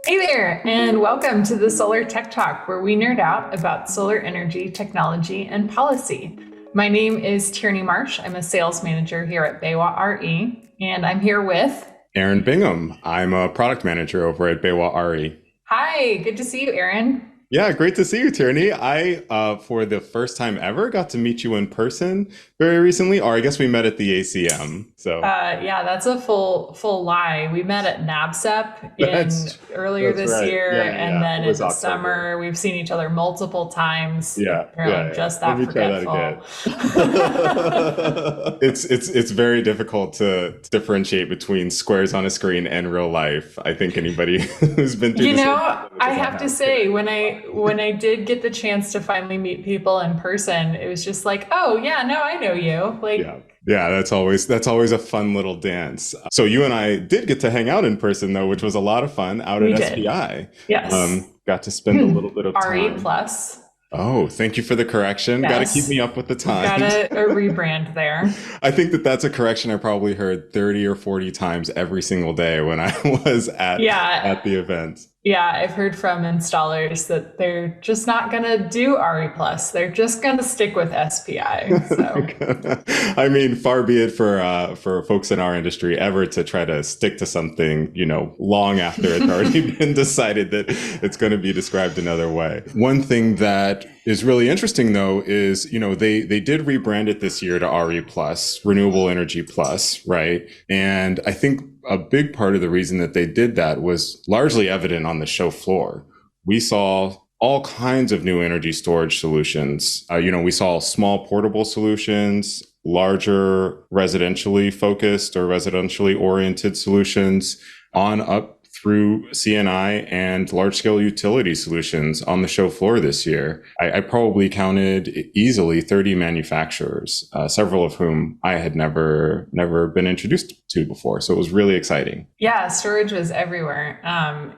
Hey there, and welcome to the Solar Tech Talk, where we nerd out about solar energy, technology, and policy. My name is Tiernay Marsh. I'm a sales manager here at BayWa RE, and I'm here with. Aaron Bingham. I'm a product manager over at BayWa RE. Hi, good to see you, Aaron. Yeah, great to see you, Tierney. For the first time ever, got to meet you in person very recently, or I guess we met at the ACM. Yeah, that's a full lie. We met at NABCEP in That's earlier that's this right. year, Yeah, and yeah. then It in was the October. summer we've seen each other multiple times. Yeah, Apparently, yeah, yeah. just Let that me try that again. forgetful. It's very difficult to differentiate between squares on a screen and real life. I think anybody who's been through You the same know, thing I as I have to have say, can. when I did get the chance to finally meet people in person, it was just like, oh yeah, no, I know you. Yeah. Like, Yeah, that's always a fun little dance. So you and I did get to hang out in person though, which was a lot of fun out we at did. SPI. Yes. Got to spend a little bit of RE time. plus. Oh, thank you for the correction. Got to keep Yes. me up with the We've got times. a rebrand there. I think that's a correction I probably heard 30 or 40 times every single day when I was Yeah. at the event. Yeah, I've heard from installers that they're just not gonna do RE plus. They're just gonna stick with SPI. So I mean, far be it for folks in our industry ever to try to stick to something, long after it's already been decided that it's going to be described another way. One thing that is really interesting though is, they did rebrand it this year to RE Plus, Renewable Energy Plus, right? And I think a big part of the reason that they did that was largely evident on the show floor. We saw all kinds of new energy storage solutions. We saw small portable solutions, larger residentially focused or residentially oriented solutions on up through CNI and large scale utility solutions on the show floor this year. I probably counted easily 30 manufacturers, several of whom I had never been introduced to before. So it was really exciting. yeah, storage was everywhere.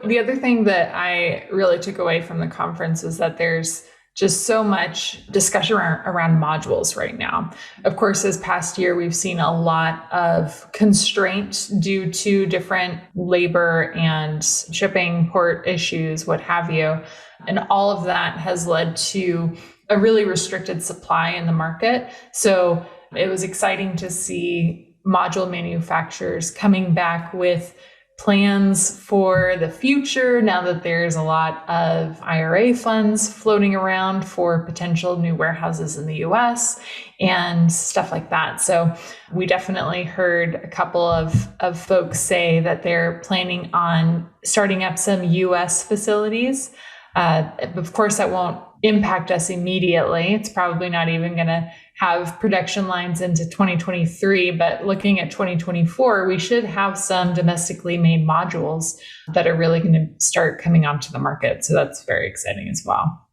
The other thing that I really took away from the conference was that there's just so much discussion around modules right now. Of course, this past year, we've seen a lot of constraints due to different labor and shipping port issues, what have you. And all of that has led to a really restricted supply in the market. So it was exciting to see module manufacturers coming back with plans for the future now that there's a lot of IRA funds floating around for potential new warehouses in the US and stuff like that. So we definitely heard a couple of folks say that they're planning on starting up some US facilities. Of course, that won't impact us immediately. It's probably not even going to have production lines into 2023, but looking at 2024, we should have some domestically made modules that are really going to start coming onto the market. So that's very exciting as well.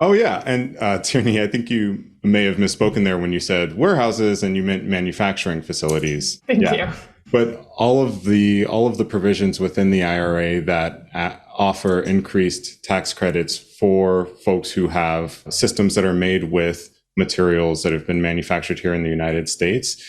Oh yeah, and Tierney, I think you may have misspoken there when you said warehouses and you meant manufacturing facilities. Thank Yeah, you. but all of the provisions within the IRA that offer increased tax credits for folks who have systems that are made with materials that have been manufactured here in the United States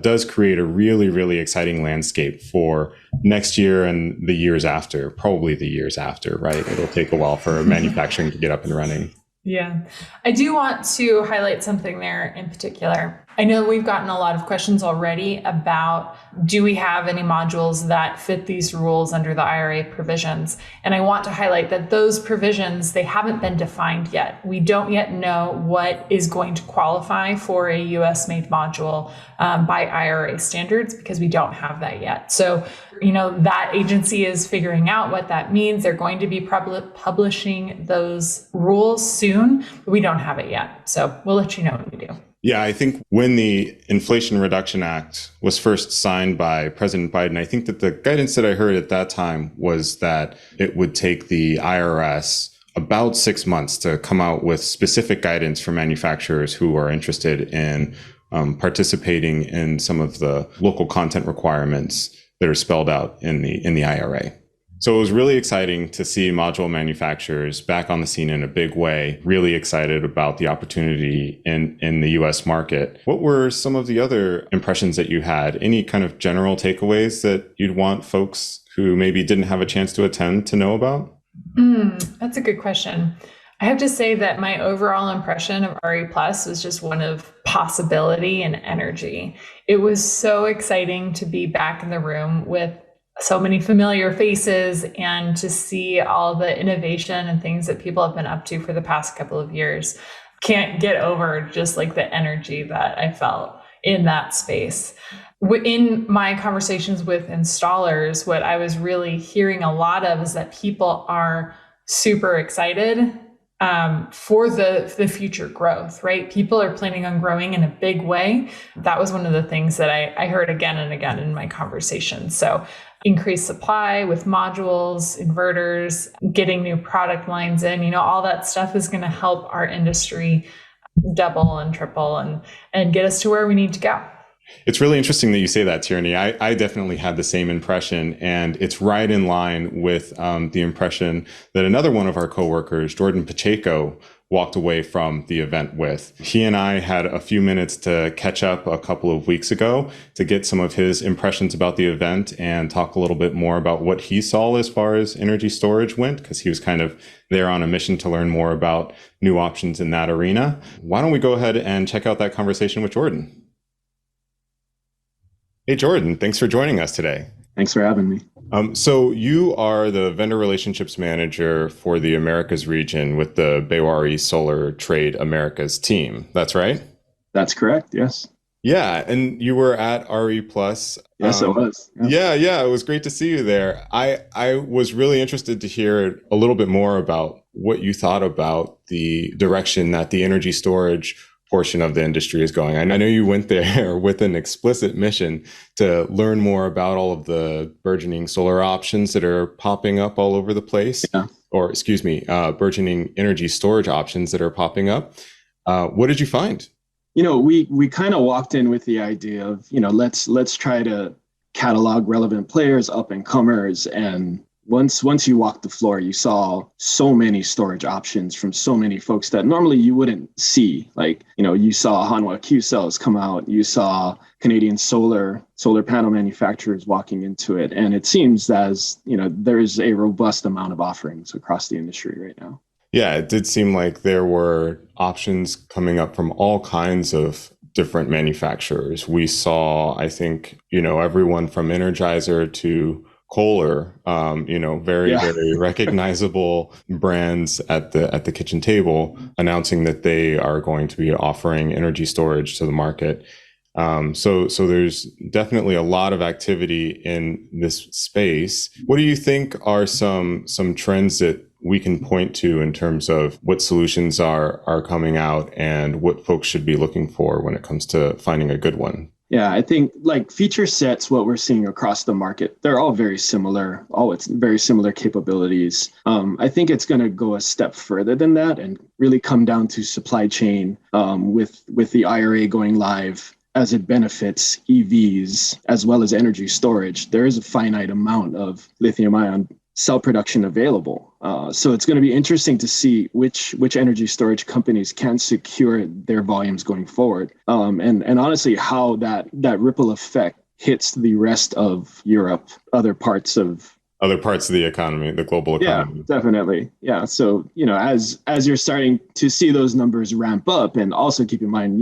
does create a really, really exciting landscape for next year and the years after, probably the years after, right? It'll take a while for manufacturing to get up and running. Yeah. I do want to highlight something there in particular. I know we've gotten a lot of questions already about, do we have any modules that fit these rules under the IRA provisions? And I want to highlight that those provisions, they haven't been defined yet. We don't yet know what is going to qualify for a US made module by IRA standards, because we don't have that yet. So, that agency is figuring out what that means. They're going to be publishing those rules soon, but we don't have it yet. So we'll let you know when we do. Yeah, I think when the Inflation Reduction Act was first signed by President Biden, I think that the guidance that I heard at that time was that it would take the IRS about 6 months to come out with specific guidance for manufacturers who are interested in participating in some of the local content requirements that are spelled out in the IRA. So it was really exciting to see module manufacturers back on the scene in a big way, really excited about the opportunity in the US market. What were some of the other impressions that you had? Any kind of general takeaways that you'd want folks who maybe didn't have a chance to attend to know about? That's a good question. I have to say that my overall impression of RE Plus was just one of possibility and energy. It was so exciting to be back in the room with so many familiar faces and to see all the innovation and things that people have been up to for the past couple of years. Can't get over just like the energy that I felt in that space. In my conversations with installers, what I was really hearing a lot of is that people are super excited for the future growth, right? People are planning on growing in a big way. That was one of the things that I heard again and again in my conversations. So increased supply with modules, inverters, getting new product lines in, all that stuff is going to help our industry double and triple and get us to where we need to go. It's really interesting that you say that, Tiernay. I definitely had the same impression, and it's right in line with the impression that another one of our coworkers, Jordan Pacheco, walked away from the event with. He and I had a few minutes to catch up a couple of weeks ago to get some of his impressions about the event and talk a little bit more about what he saw as far as energy storage went, because he was kind of there on a mission to learn more about new options in that arena. Why don't we go ahead and check out that conversation with Jordan? Hey, Jordan, thanks for joining us today. Thanks for having me. So you are the vendor relationships manager for the Americas region with the BayWa Solar Trade Americas team. That's right? That's correct. Yes. Yeah. And you were at RE Plus. Yes, it was. Yeah. It was great to see you there. I was really interested to hear a little bit more about what you thought about the direction that the energy storage portion of the industry is going. I know you went there with an explicit mission to learn more about all of the burgeoning solar options that are popping up all over the place, or burgeoning energy storage options that are popping up. What did you find? We kind of walked in with the idea of, let's try to catalog relevant players, up and comers, and once you walked the floor, you saw so many storage options from so many folks that normally you wouldn't see. Like, you saw Hanwha Q-cells come out, you saw Canadian solar panel manufacturers walking into it. And it seems as, there's a robust amount of offerings across the industry right now. Yeah, it did seem like there were options coming up from all kinds of different manufacturers. We saw, I think, everyone from Energizer to Kohler, very recognizable brands at the kitchen table announcing that they are going to be offering energy storage to the market. So there's definitely a lot of activity in this space. What do you think are some trends that we can point to in terms of what solutions are coming out and what folks should be looking for when it comes to finding a good one? Yeah, I think like feature sets, what we're seeing across the market, they're all very similar. It's very similar capabilities. I think it's going to go a step further than that and really come down to supply chain with the IRA going live as it benefits EVs as well as energy storage. There is a finite amount of lithium ion cell production available. So it's going to be interesting to see which energy storage companies can secure their volumes going forward. And honestly, how that ripple effect hits the rest of Europe, other parts of the economy, the global economy. Yeah, definitely. Yeah. So, as you're starting to see those numbers ramp up, and also keep in mind,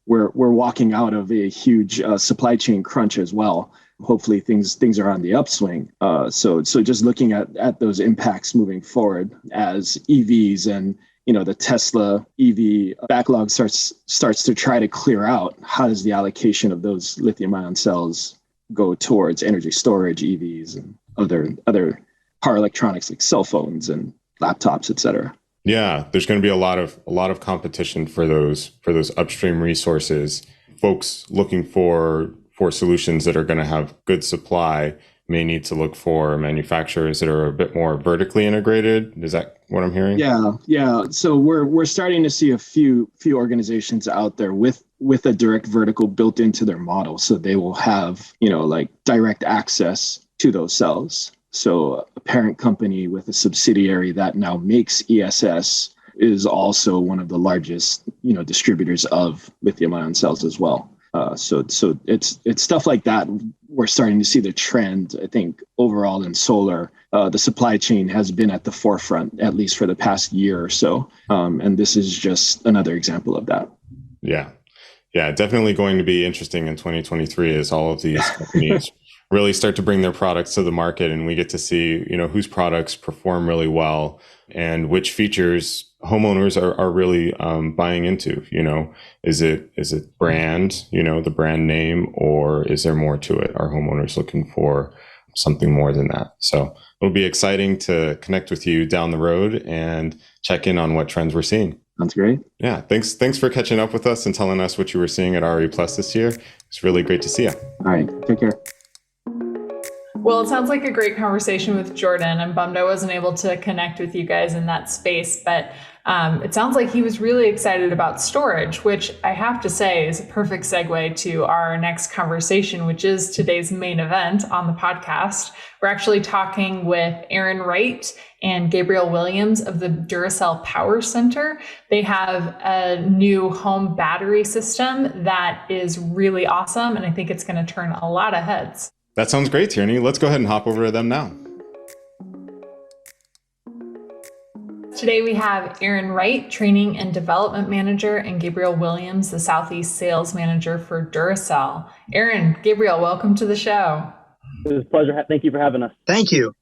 we're walking out of a huge supply chain crunch as well. Hopefully things are on the upswing. So just looking at those impacts moving forward as EVs and the Tesla EV backlog starts to try to clear out, how does the allocation of those lithium ion cells go towards energy storage, EVs, and other power electronics like cell phones and laptops, et cetera? Yeah, there's going to be a lot of competition for those upstream resources. Folks looking for solutions that are going to have good supply may need to look for manufacturers that are a bit more vertically integrated. Is that what I'm hearing? Yeah. So we're starting to see a few organizations out there with a direct vertical built into their model, so they will have like direct access to those cells. So a parent company with a subsidiary that now makes ESS is also one of the largest, distributors of lithium-ion cells as well. So it's stuff like that. We're starting to see the trend. I think overall in solar, the supply chain has been at the forefront, at least for the past year or so. And this is just another example of that. Yeah. Yeah, definitely going to be interesting in 2023 as all of these companies really start to bring their products to the market, and we get to see, whose products perform really well and which features homeowners are really buying into. Is it brand, the brand name, or is there more to it? Are homeowners looking for something more than that? So it'll be exciting to connect with you down the road and check in on what trends we're seeing. Sounds great. Yeah, thanks for catching up with us and telling us what you were seeing at RE Plus this year. It's really great to see you. All right, take care. Well, it sounds like a great conversation with Jordan. I'm bummed I wasn't able to connect with you guys in that space, but it sounds like he was really excited about storage, which I have to say is a perfect segue to our next conversation, which is today's main event on the podcast. We're actually talking with Aaron Wright and Gabriel Williams of the Duracell Power Center. They have a new home battery system that is really awesome, and I think it's going to turn a lot of heads. That sounds great, Tiernay. Let's go ahead and hop over to them now. Today we have Aaron Wright, Training and Development Manager, and Gabriel Williams, the Southeast Sales Manager for Duracell. Aaron, Gabriel, welcome to the show. It was a pleasure. Thank you for having us. Thank you.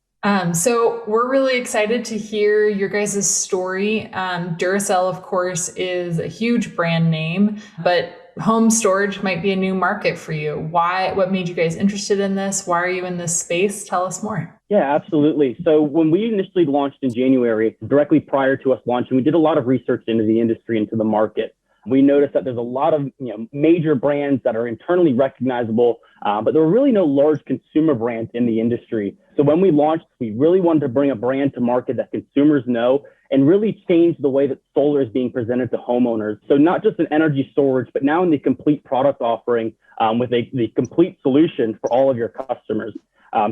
So we're really excited to hear your guys' story. Duracell, of course, is a huge brand name, but home storage might be a new market for you. What made you guys interested in this? Why are you in this space? Tell us more. Yeah, absolutely. So when we initially launched in January, directly prior to us launching, we did a lot of research into the industry, into the market. We noticed that there's a lot of major brands that are internally recognizable, but there were really no large consumer brands in the industry. So when we launched, we really wanted to bring a brand to market that consumers know and really change the way that solar is being presented to homeowners. So not just in energy storage, but now in the complete product offering with the complete solution for all of your customers.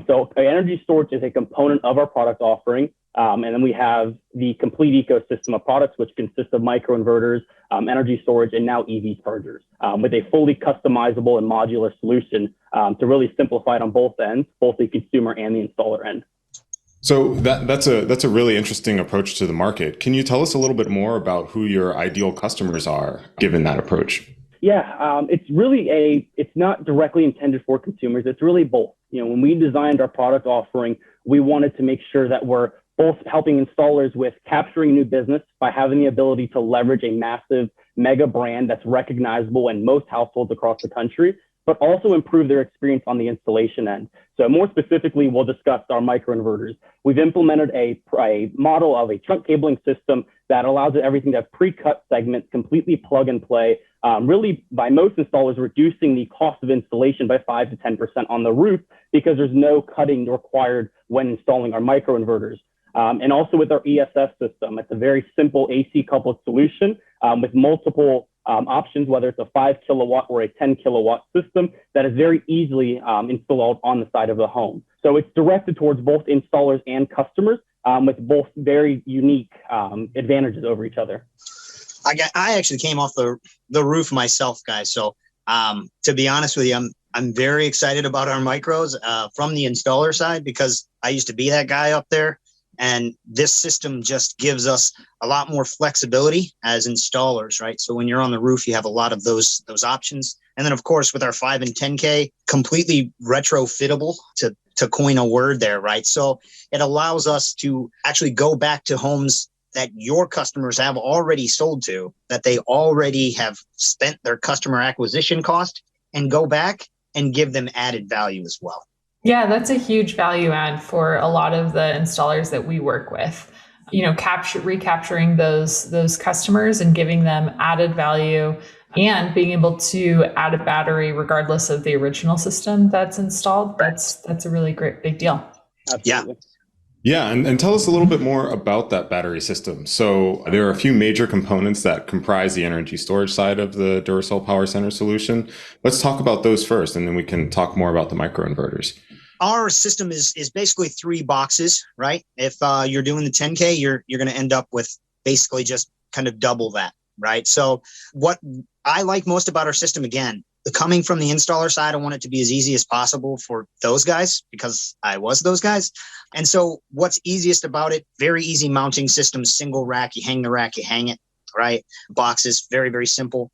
So energy storage is a component of our product offering. And then we have the complete ecosystem of products, which consists of microinverters, energy storage, and now EV chargers, with a fully customizable and modular solution to really simplify it on both ends, both the consumer and the installer end. So that's a really interesting approach to the market. Can you tell us a little bit more about who your ideal customers are, given that approach? Yeah, it's not directly intended for consumers. It's really both. When we designed our product offering, we wanted to make sure that we're both helping installers with capturing new business by having the ability to leverage a massive mega brand that's recognizable in most households across the country, but also improve their experience on the installation end. So more specifically, we'll discuss our microinverters. We've implemented a model of a trunk cabling system that allows everything to have pre-cut segments, completely plug and play, really by most installers reducing the cost of installation by 5 to 10% on the roof because there's no cutting required when installing our microinverters. And also with our ESS system, it's a very simple AC coupled solution with multiple options, whether it's a 5 kilowatt or a 10 kilowatt system that is very easily installed on the side of the home. So it's directed towards both installers and customers with both very unique advantages over each other. I actually came off the roof myself, guys. So to be honest with you, I'm very excited about our micros from the installer side because I used to be that guy up there. And this system just gives us a lot more flexibility as installers, right? So when you're on the roof, you have a lot of those options. And then, of course, with our 5 and 10K, completely retrofittable to coin a word there, right? So it allows us to actually go back to homes that your customers have already sold to, that they already have spent their customer acquisition cost, and go back and give them added value as well. Yeah, that's a huge value add for a lot of the installers that we work with. Recapturing those customers and giving them added value and being able to add a battery regardless of the original system that's installed. That's a really great big deal. Absolutely. Yeah, and tell us a little bit more about that battery system. So there are a few major components that comprise the energy storage side of the Duracell Power Center solution. Let's talk about those first, and then we can talk more about the microinverters. our system is basically 3 boxes, right? If you're doing the 10K, you're going to end up with basically just kind of double that, right? So what I like most about our system, again, coming from the installer side, I want it to be as easy as possible for those guys because I was those guys. And so what's easiest about it, very easy mounting system, single rack, you hang the rack, you hang it, right? Boxes, very, very simple.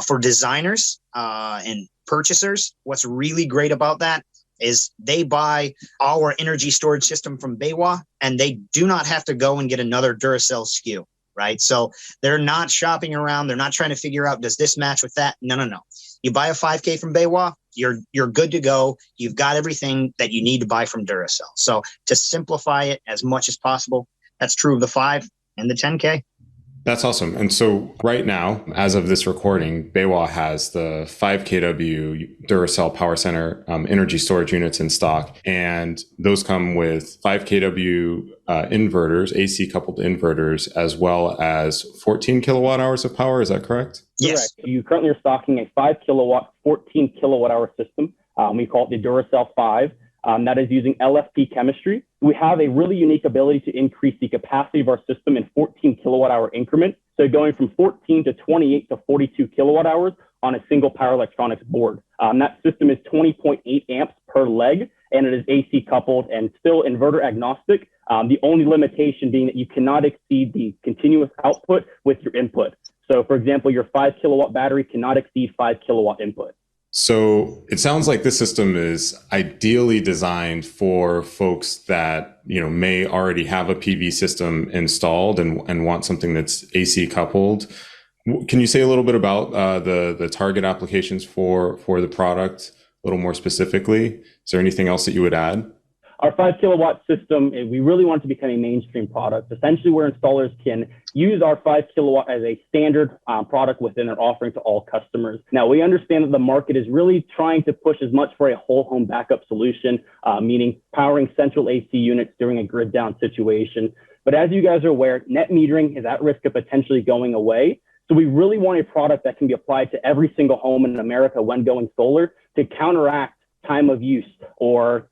For designers and purchasers, what's really great about that is they buy our energy storage system from BayWa and they do not have to go and get another Duracell SKU, right? So they're not shopping around. They're not trying to figure out, does this match with that? No. You buy a 5K from BayWa, you're good to go. You've got everything that you need to buy from Duracell. So to simplify it as much as possible, that's true of the 5 and the 10K. That's awesome. And so right now, as of this recording, BayWa has the 5 kW Duracell Power Center energy storage units in stock. And those come with 5 kW inverters, AC coupled inverters, as well as 14 kilowatt hours of power. Is that correct? Yes. Correct. You currently are stocking a 5 kilowatt, 14 kilowatt hour system. We call it the Duracell 5. That is using LFP chemistry. We have a really unique ability to increase the capacity of our system in 14 kilowatt hour increments. So going from 14 to 28 to 42 kilowatt hours on a single power electronics board. That system is 20.8 amps per leg, and it is AC coupled and still inverter agnostic. The only limitation being that you cannot exceed the continuous output with your input. So for example, your 5 kilowatt battery cannot exceed 5 kilowatt input. So it sounds like this system is ideally designed for folks that, may already have a PV system installed and want something that's AC coupled. Can you say a little bit about the target applications for the product a little more specifically? Is there anything else that you would add? Our 5 kilowatt system, we really want it to become a mainstream product, essentially where installers can use our 5 kilowatt as a standard product within their offering to all customers. Now, we understand that the market is really trying to push as much for a whole home backup solution, meaning powering central AC units during a grid down situation. But as you guys are aware, net metering is at risk of potentially going away. So we really want a product that can be applied to every single home in America when going solar to counteract time of use or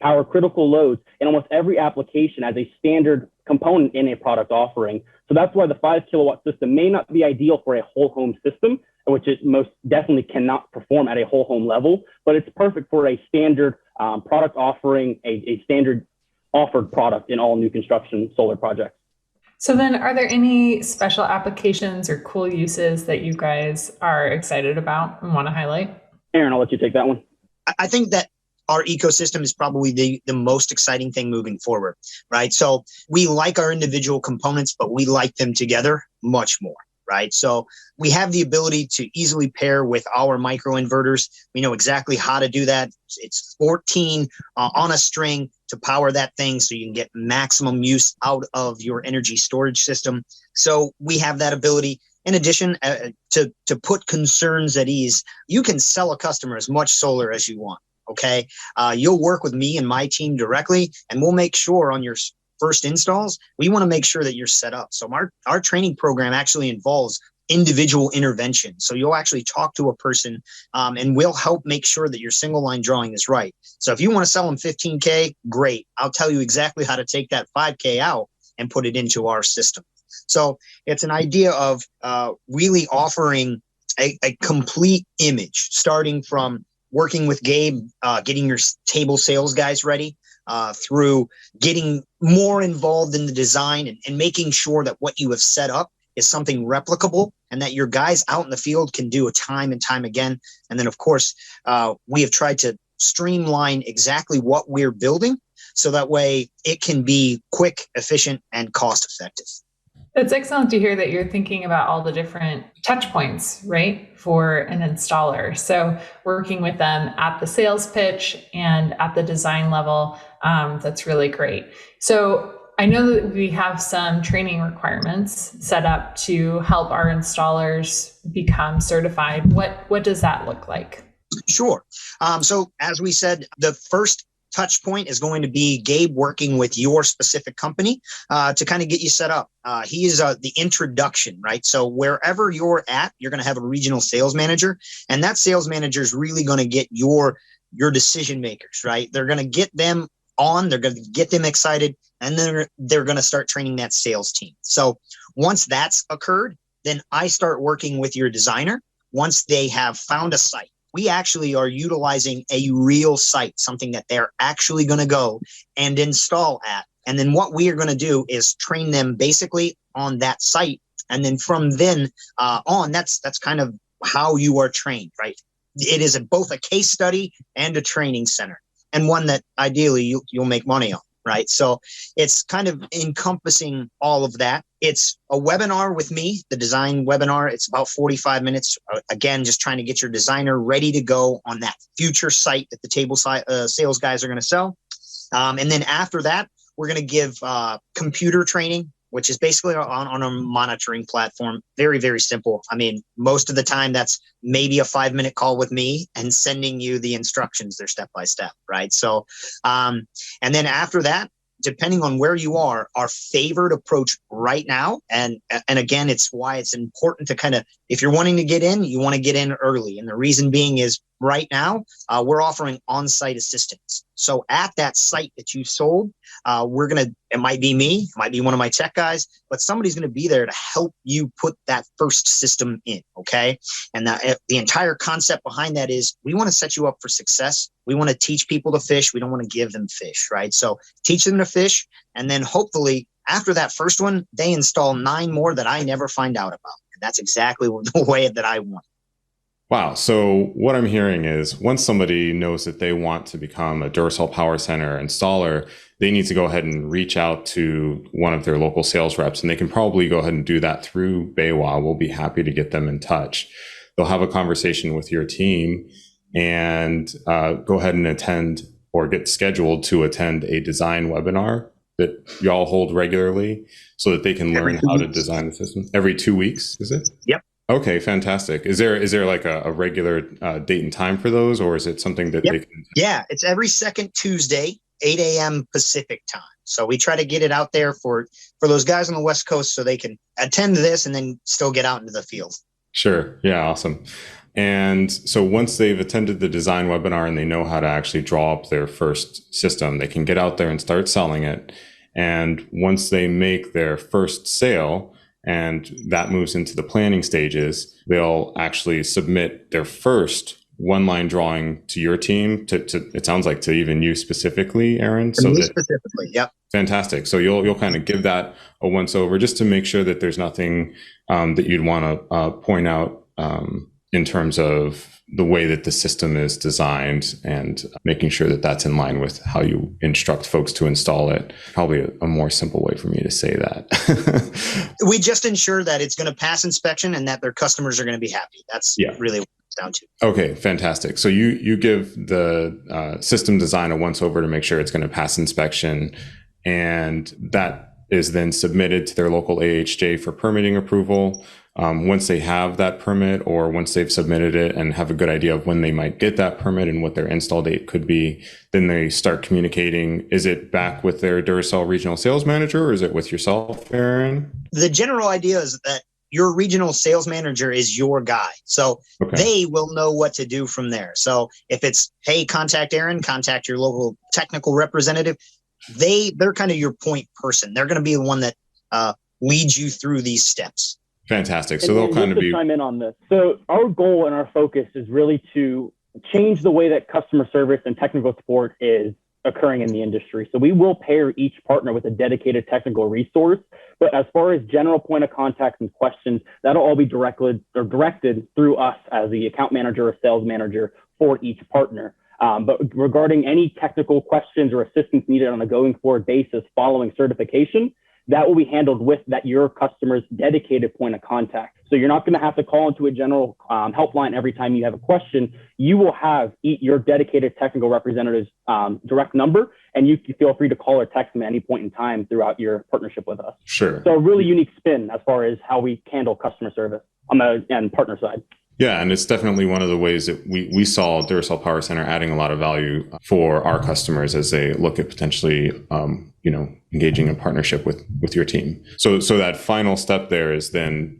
power critical loads in almost every application as a standard component in a product offering. So that's why the 5 kilowatt system may not be ideal for a whole home system, which it most definitely cannot perform at a whole home level, but it's perfect for a standard product offering, a standard offered product in all new construction solar projects. So then are there any special applications or cool uses that you guys are excited about and want to highlight? Aaron, I'll let you take that one. I think that our ecosystem is probably the most exciting thing moving forward, right? So we like our individual components, but we like them together much more, right? So we have the ability to easily pair with our microinverters. We know exactly how to do that. It's 14 on a string to power that thing so you can get maximum use out of your energy storage system. So we have that ability. In addition, to put concerns at ease, you can sell a customer as much solar as you want, okay? You'll work with me and my team directly, and we'll make sure on your first installs, we want to make sure that you're set up. So our training program actually involves individual intervention. So you'll actually talk to a person, and we'll help make sure that your single line drawing is right. So if you want to sell them 15K, great. I'll tell you exactly how to take that 5K out and put it into our system. So it's an idea of really offering a complete image, starting from working with Gabe, getting your table sales guys ready, through getting more involved in the design and making sure that what you have set up is something replicable and that your guys out in the field can do it time and time again. And then, of course, we have tried to streamline exactly what we're building so that way it can be quick, efficient, and cost effective. It's excellent to hear that you're thinking about all the different touch points, right, for an installer. So working with them at the sales pitch and at the design level, that's really great. So I know that we have some training requirements set up to help our installers become certified. What does that look like? Sure. So as we said, the first touch point is going to be Gabe working with your specific company to kind of get you set up. He is the introduction, right? So wherever you're at, you're going to have a regional sales manager, and that sales manager is really going to get your your decision makers, right? They're going to get them on, they're going to get them excited, and then they're going to start training that sales team. So once that's occurred, then I start working with your designer. Once they have found a site, we actually are utilizing a real site, something that they're actually going to go and install at. And then what we are going to do is train them basically on that site. And then from then on, that's kind of how you are trained, right? It is both a case study and a training center, and one that ideally you'll make money on, right? So it's kind of encompassing all of that. It's a webinar with me, the design webinar. It's about 45 minutes. Again, just trying to get your designer ready to go on that future site that the table sales guys are going to sell. And then after that, we're going to give computer training, which is basically on a monitoring platform. Very, very simple. I mean, most of the time that's maybe a 5-minute call with me and sending you the instructions. They're step by step, right? So, and then after that, depending on where you are, our favored approach right now, and again, it's why it's important to kind of, if you're wanting to get in, you want to get in early. And the reason being is right now, we're offering on-site assistance. So at that site that you sold, it might be me, it might be one of my tech guys, but somebody's going to be there to help you put that first system in, okay? And the entire concept behind that is we want to set you up for success. We want to teach people to fish. We don't want to give them fish, right? So teach them to fish, and then hopefully after that first one, they install 9 more that I never find out about. And that's exactly the way that I want. Wow. So what I'm hearing is once somebody knows that they want to become a Duracell Power Center installer, they need to go ahead and reach out to one of their local sales reps, and they can probably go ahead and do that through BayWa. We'll be happy to get them in touch. They'll have a conversation with your team and go ahead and attend or get scheduled to attend a design webinar that y'all hold regularly so that they can learn how to design the system. Every 2 weeks, is it? Yep. Okay, fantastic. Is there like a regular date and time for those, or is it something that they can? Yeah, it's every second Tuesday, 8 a.m. Pacific time. So we try to get it out there for those guys on the West Coast so they can attend this and then still get out into the field. Sure. Yeah, awesome. And so once they've attended the design webinar and they know how to actually draw up their first system, they can get out there and start selling it. And once they make their first sale, and that moves into the planning stages, they'll actually submit their first one-line drawing to your team, to it sounds like to even you specifically, Aaron. So specifically, yep. Fantastic. So you'll kind of give that a once over just to make sure that there's nothing that you'd want to point out in terms of the way that the system is designed, and making sure that that's in line with how you instruct folks to install it. Probably a more simple way for me to say that. We just ensure that it's going to pass inspection and that their customers are going to be happy. That's really what it's down to. Okay, fantastic. So you give the system design a once over to make sure it's going to pass inspection, and that is then submitted to their local AHJ for permitting approval. Once they have that permit, or once they've submitted it and have a good idea of when they might get that permit and what their install date could be, then they start communicating. Is it back with their Duracell regional sales manager, or is it with yourself, Aaron? The general idea is that your regional sales manager is your guy. So they will know what to do from there. So if it's, hey, contact Aaron, contact your local technical representative, they're kind of your point person. They're going to be the one that leads you through these steps. Fantastic. So they'll kind of be chime in on this. So our goal and our focus is really to change the way that customer service and technical support is occurring in the industry. So we will pair each partner with a dedicated technical resource. But as far as general point of contact and questions, that'll all be directed through us as the account manager or sales manager for each partner. But regarding any technical questions or assistance needed on a going forward basis following certification, that will be handled with your customer's dedicated point of contact. So you're not going to have to call into a general helpline every time you have a question. You will have your dedicated technical representative's direct number, and you can feel free to call or text them at any point in time throughout your partnership with us. Sure. So a really unique spin as far as how we handle customer service on the and partner side. Yeah, and it's definitely one of the ways that we saw Duracell Power Center adding a lot of value for our customers as they look at potentially, engaging in partnership with your team. So that final step there is then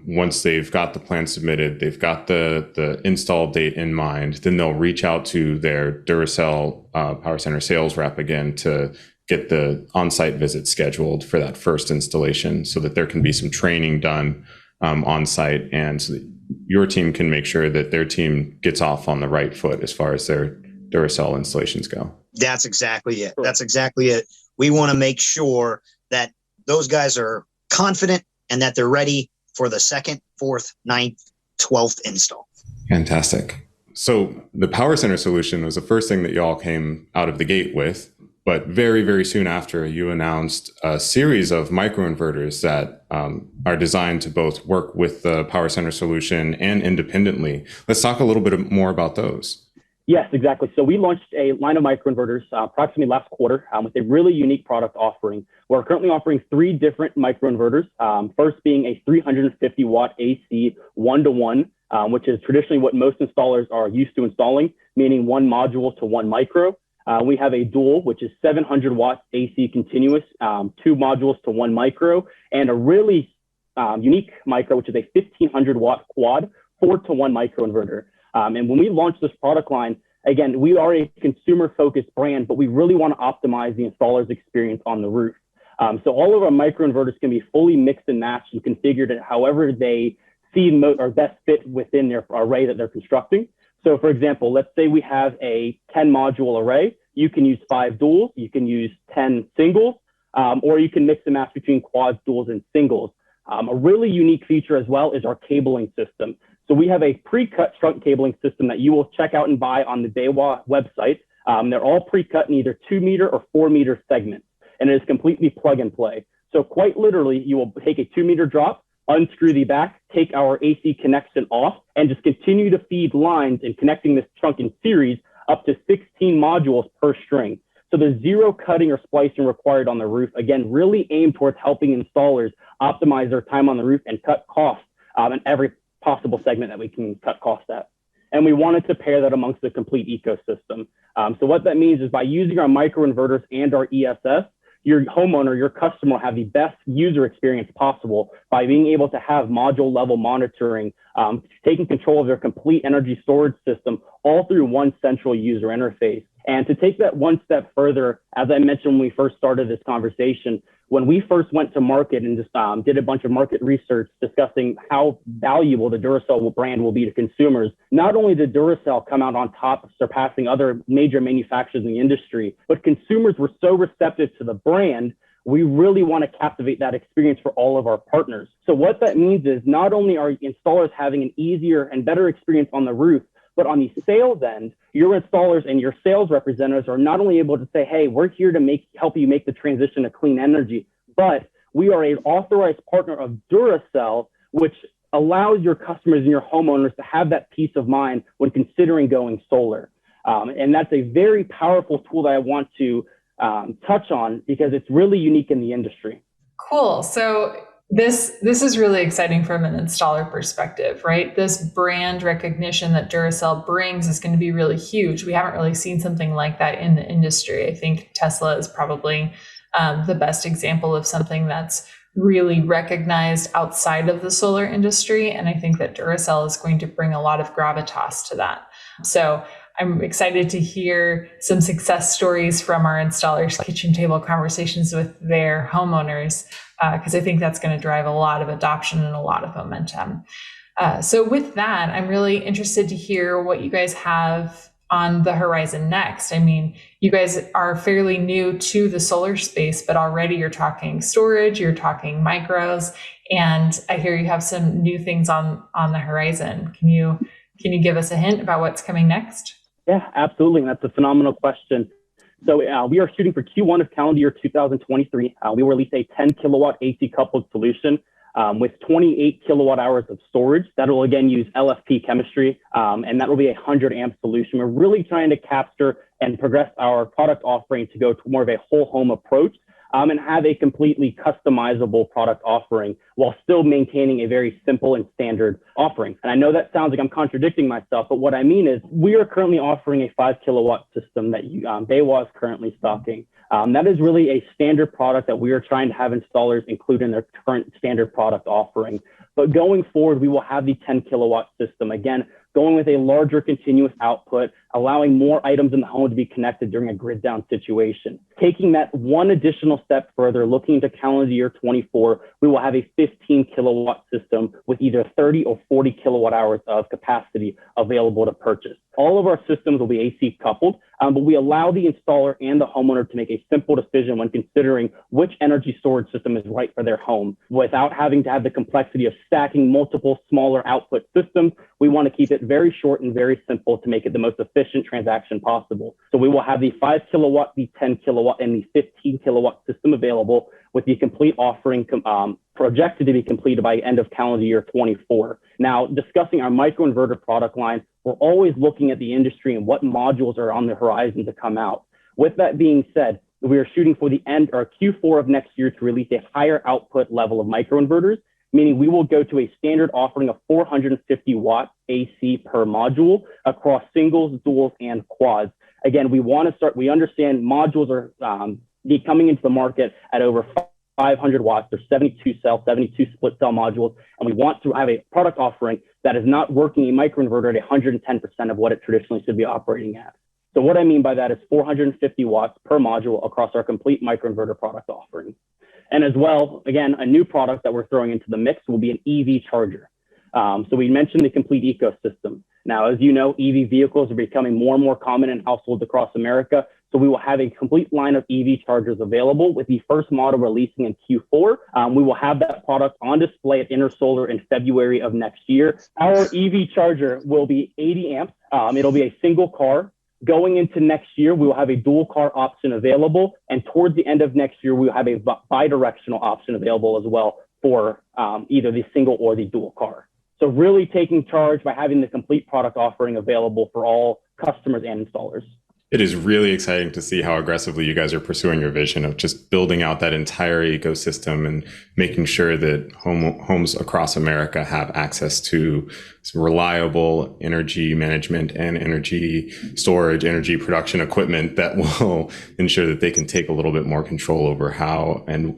once they've got the plan submitted, they've got the install date in mind, then they'll reach out to their Duracell Power Center sales rep again to get the on-site visit scheduled for that first installation, so that there can be some training done on site, and so that your team can make sure that their team gets off on the right foot as far as their Duracell installations go. That's exactly it. That's exactly it. We want to make sure that those guys are confident and that they're ready for the 2nd, 4th, 9th, 12th install. Fantastic. So the Power Center solution was the first thing that y'all came out of the gate with. But very, very soon after, you announced a series of microinverters that are designed to both work with the Power Center solution and independently. Let's talk a little bit more about those. Yes, exactly. So we launched a line of microinverters approximately last quarter with a really unique product offering. We're currently offering 3 different microinverters. First being a 350 watt AC 1-to-1, which is traditionally what most installers are used to installing, meaning 1 module to 1 micro. We have a dual, which is 700 watts AC continuous, 2 modules to 1 micro, and a really unique micro, which is a 1500 watt quad 4-to-1 microinverter. And when we launched this product line, again, we are a consumer focused brand, but we really want to optimize the installer's experience on the roof. So all of our microinverters can be fully mixed and matched and configured however they see or best fit within their array that they're constructing. So for example, let's say we have a 10 module array. You can use 5 duals, you can use 10 singles, or you can mix and match between quads, duals, and singles. A really unique feature as well is our cabling system. So we have a pre-cut trunk cabling system that you will check out and buy on the BayWa website. They're all pre-cut in either 2 meter or 4 meter segments, and it is completely plug and play. So quite literally, you will take a 2 meter drop, unscrew the back, take our AC connection off, and just continue to feed lines and connecting this trunk in series up to 16 modules per string. So there's 0 cutting or splicing required on the roof. Again, really aimed towards helping installers optimize their time on the roof and cut costs in every possible segment that we can cut costs at. And we wanted to pair that amongst the complete ecosystem. So what that means is by using our microinverters and our ESS, your homeowner, your customer will have the best user experience possible by being able to have module level monitoring, taking control of their complete energy storage system all through one central user interface. And to take that one step further, as I mentioned when we first started this conversation, when we first went to market and just did a bunch of market research discussing how valuable the Duracell brand will be to consumers, not only did Duracell come out on top, surpassing other major manufacturers in the industry, but consumers were so receptive to the brand, we really want to captivate that experience for all of our partners. So what that means is not only are installers having an easier and better experience on the roof, but on the sales end, your installers and your sales representatives are not only able to say, hey, we're here to help you make the transition to clean energy, but we are an authorized partner of Duracell, which allows your customers and your homeowners to have that peace of mind when considering going solar. And that's a very powerful tool that I want to touch on because it's really unique in the industry. Cool. So this is really exciting from an installer perspective, right? This brand recognition that Duracell brings is going to be really huge. We haven't really seen something like that in the industry. I think Tesla is probably the best example of something that's really recognized outside of the solar industry. And I think that Duracell is going to bring a lot of gravitas to that. So I'm excited to hear some success stories from our installers' kitchen table conversations with their homeowners, because I think that's going to drive a lot of adoption and a lot of momentum. So with that, I'm really interested to hear what you guys have on the horizon next. I mean, you guys are fairly new to the solar space, but already you're talking storage, you're talking micros, and I hear you have some new things on the horizon. Can you give us a hint about what's coming next? Yeah, absolutely. And that's a phenomenal question. So we are shooting for Q1 of calendar year 2023. We will release a 10 kilowatt AC coupled solution with 28 kilowatt hours of storage. That will again use LFP chemistry, and that will be a 100 amp solution. We're really trying to capture and progress our product offering to go to more of a whole home approach and have a completely customizable product offering while still maintaining a very simple and standard offering. And I know that sounds like I'm contradicting myself, but what I mean is we are currently offering a 5 kilowatt system that BayWa is currently stocking. That is really a standard product that we are trying to have installers include in their current standard product offering. But going forward, we will have the 10 kilowatt system. Again, going with a larger continuous output, allowing more items in the home to be connected during a grid down situation. Taking that one additional step further, looking into calendar year 24, we will have a 15 kilowatt system with either 30 or 40 kilowatt hours of capacity available to purchase. All of our systems will be AC coupled, but we allow the installer and the homeowner to make a simple decision when considering which energy storage system is right for their home without having to have the complexity of stacking multiple smaller output systems. We want to keep it very short and very simple to make it the most efficient transaction possible. So we will have the 5 kilowatt, the 10 kilowatt, and the 15 kilowatt system available with the complete offering projected to be completed by end of calendar year 24. Now, discussing our microinverter product line, we're always looking at the industry and what modules are on the horizon to come out. With that being said, we are shooting for the end or Q4 of next year to release a higher output level of microinverters, meaning we will go to a standard offering of 450 watt AC per module across singles, duals, and quads. Again, we understand modules are coming into the market at over 500 watts. There's 72 split cell modules, and we want to have a product offering that is not working a microinverter at 110% of what it traditionally should be operating at. So what I mean by that is 450 watts per module across our complete microinverter product offering. And as well, again, a new product that we're throwing into the mix will be an EV charger. So we mentioned the complete ecosystem. Now, as you know, EV vehicles are becoming more and more common in households across America. So we will have a complete line of EV chargers available with the first model releasing in Q4. We will have that product on display at Intersolar in February of next year. Our EV charger will be 80 amps. It'll be a single car. Going into next year, we will have a dual car option available. And towards the end of next year, we will have a bi-directional option available as well for either the single or the dual car. So really taking charge by having the complete product offering available for all customers and installers. It is really exciting to see how aggressively you guys are pursuing your vision of just building out that entire ecosystem and making sure that homes across America have access to reliable energy management and energy storage, energy production equipment that will ensure that they can take a little bit more control over how and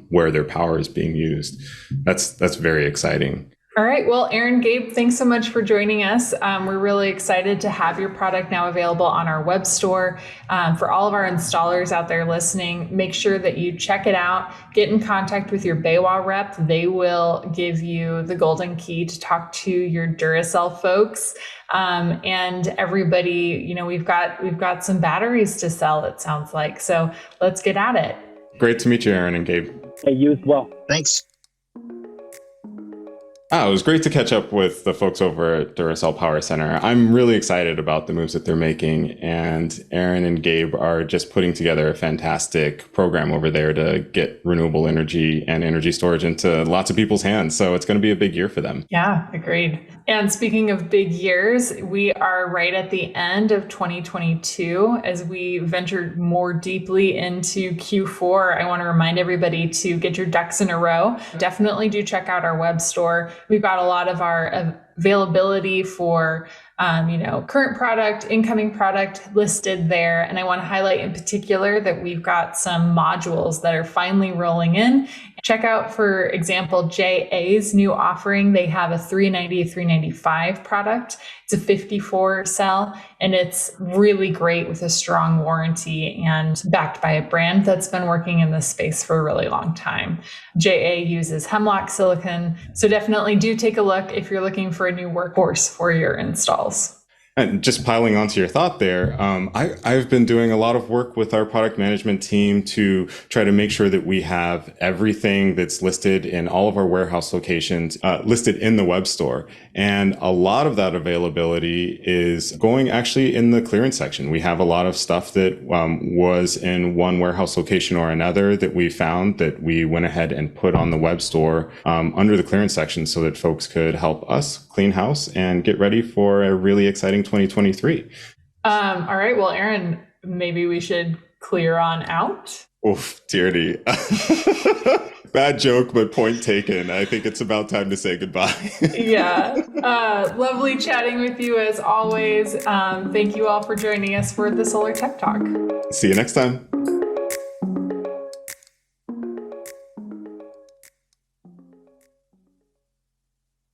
where their power is being used. That's very exciting. All right. Well, Aaron, Gabe, thanks so much for joining us. We're really excited to have your product now available on our web store. For all of our installers out there listening, make sure that you check it out. Get in contact with your BayWa rep. They will give you the golden key to talk to your Duracell folks. And everybody, we've got some batteries to sell, it sounds like. So let's get at it. Great to meet you, Aaron and Gabe. Hey, you as well. Thanks. It was great to catch up with the folks over at Duracell Power Center. I'm really excited about the moves that they're making, and Aaron and Gabe are just putting together a fantastic program over there to get renewable energy and energy storage into lots of people's hands. So it's going to be a big year for them. Yeah, agreed. And speaking of big years, we are right at the end of 2022 as we ventured more deeply into Q4. I want to remind everybody to get your ducks in a row. Definitely do check out our web store. We've got a lot of our availability for current product, incoming product listed there. And I want to highlight in particular that we've got some modules that are finally rolling in. Check out, for example, JA's new offering. They have a 390, 395 product. It's a 54 cell, and it's really great with a strong warranty and backed by a brand that's been working in this space for a really long time. JA uses hemlock silicon. So definitely do take a look if you're looking for a new workhorse for your installs. And just piling onto your thought there, I've been doing a lot of work with our product management team to try to make sure that we have everything that's listed in all of our warehouse locations listed in the web store. And a lot of that availability is going actually in the clearance section. We have a lot of stuff that was in one warehouse location or another that we found that we went ahead and put on the web store under the clearance section so that folks could help us clean house and get ready for a really exciting 2023. All right. Well, Aaron, maybe we should clear on out. Oof, Tiernay. Bad joke, but point taken. I think it's about time to say goodbye. Yeah. Lovely chatting with you as always. Thank you all for joining us for the Solar Tech Talk. See you next time.